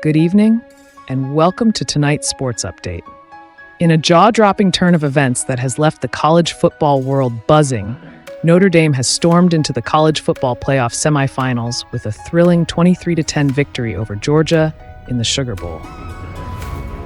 Good evening, and welcome to tonight's sports update. In a jaw-dropping turn of events that has left the college football world buzzing, Notre Dame has stormed into the college football playoff semifinals with a thrilling 23-10 victory over Georgia in the Sugar Bowl.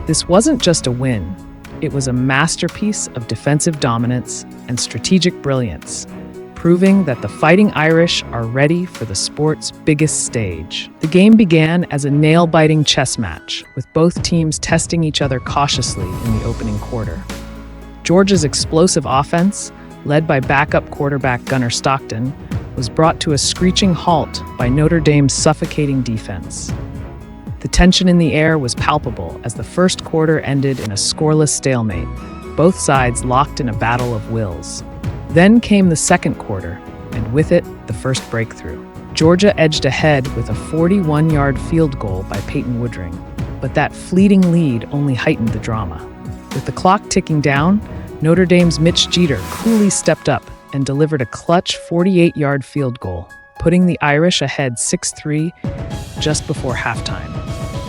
This wasn't just a win, it was a masterpiece of defensive dominance and strategic brilliance, proving that the Fighting Irish are ready for the sport's biggest stage. The game began as a nail-biting chess match, with both teams testing each other cautiously in the opening quarter. Georgia's explosive offense, led by backup quarterback Gunnar Stockton, was brought to a screeching halt by Notre Dame's suffocating defense. The tension in the air was palpable as the first quarter ended in a scoreless stalemate, both sides locked in a battle of wills. Then came the second quarter, and with it, the first breakthrough. Georgia edged ahead with a 41-yard field goal by Peyton Woodring, but that fleeting lead only heightened the drama. With the clock ticking down, Notre Dame's Mitch Jeter coolly stepped up and delivered a clutch 48-yard field goal, putting the Irish ahead 6-3 just before halftime.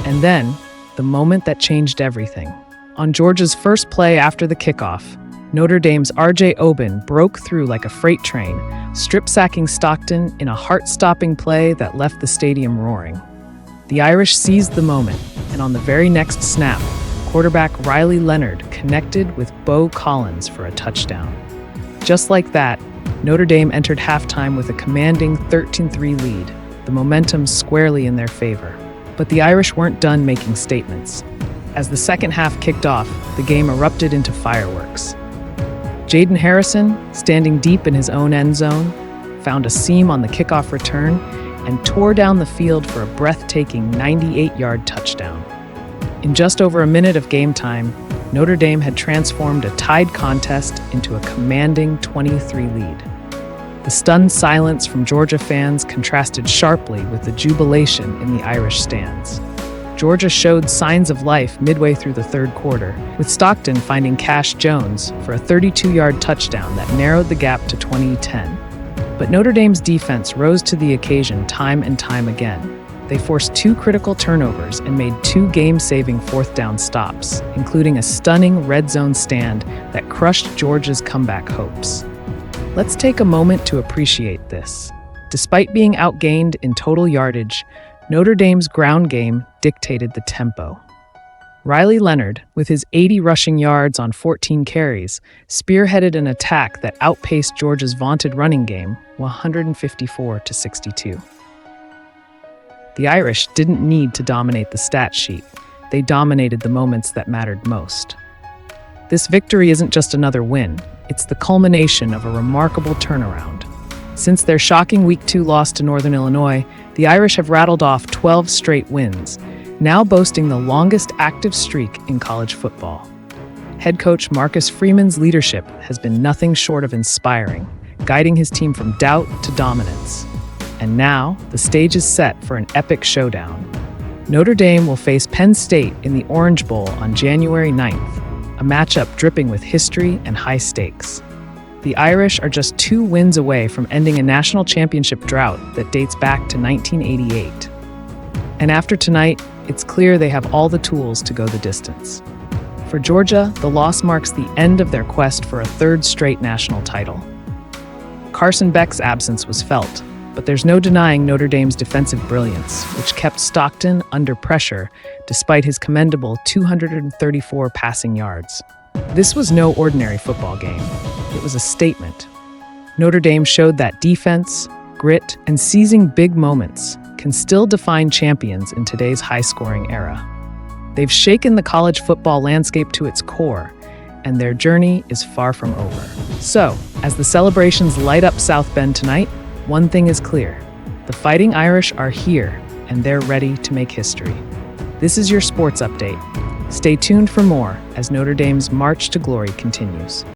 And then, the moment that changed everything. On Georgia's first play after the kickoff, Notre Dame's R.J. Oben broke through like a freight train, strip-sacking Stockton in a heart-stopping play that left the stadium roaring. The Irish seized the moment, and on the very next snap, quarterback Riley Leonard connected with Bo Collins for a touchdown. Just like that, Notre Dame entered halftime with a commanding 13-3 lead, the momentum squarely in their favor. But the Irish weren't done making statements. As the second half kicked off, the game erupted into fireworks. Jaden Harrison, standing deep in his own end zone, found a seam on the kickoff return and tore down the field for a breathtaking 98-yard touchdown. In just over a minute of game time, Notre Dame had transformed a tied contest into a commanding 23 lead. The stunned silence from Georgia fans contrasted sharply with the jubilation in the Irish stands. Georgia showed signs of life midway through the third quarter, with Stockton finding Cash Jones for a 32-yard touchdown that narrowed the gap to 20-10. But Notre Dame's defense rose to the occasion time and time again. They forced 2 critical turnovers and made 2 game-saving fourth down stops, including a stunning red zone stand that crushed Georgia's comeback hopes. Let's take a moment to appreciate this. Despite being outgained in total yardage, Notre Dame's ground game dictated the tempo. Riley Leonard, with his 80 rushing yards on 14 carries, spearheaded an attack that outpaced Georgia's vaunted running game 154-62. The Irish didn't need to dominate the stat sheet. They dominated the moments that mattered most. This victory isn't just another win, it's the culmination of a remarkable turnaround. Since their shocking Week 2 loss to Northern Illinois, the Irish have rattled off 12 straight wins, now boasting the longest active streak in college football. Head coach Marcus Freeman's leadership has been nothing short of inspiring, guiding his team from doubt to dominance. And now, the stage is set for an epic showdown. Notre Dame will face Penn State in the Orange Bowl on January 9th, a matchup dripping with history and high stakes. The Irish are just 2 wins away from ending a national championship drought that dates back to 1988. And after tonight, it's clear they have all the tools to go the distance. For Georgia, the loss marks the end of their quest for a 3rd straight national title. Carson Beck's absence was felt, but there's no denying Notre Dame's defensive brilliance, which kept Stockton under pressure despite his commendable 234 passing yards. This was no ordinary football game. It was a statement. Notre Dame showed that defense, grit, and seizing big moments can still define champions in today's high-scoring era. They've shaken the college football landscape to its core, and their journey is far from over. So, as the celebrations light up South Bend tonight, one thing is clear. The Fighting Irish are here, and they're ready to make history. This is your sports update. Stay tuned for more as Notre Dame's march to glory continues.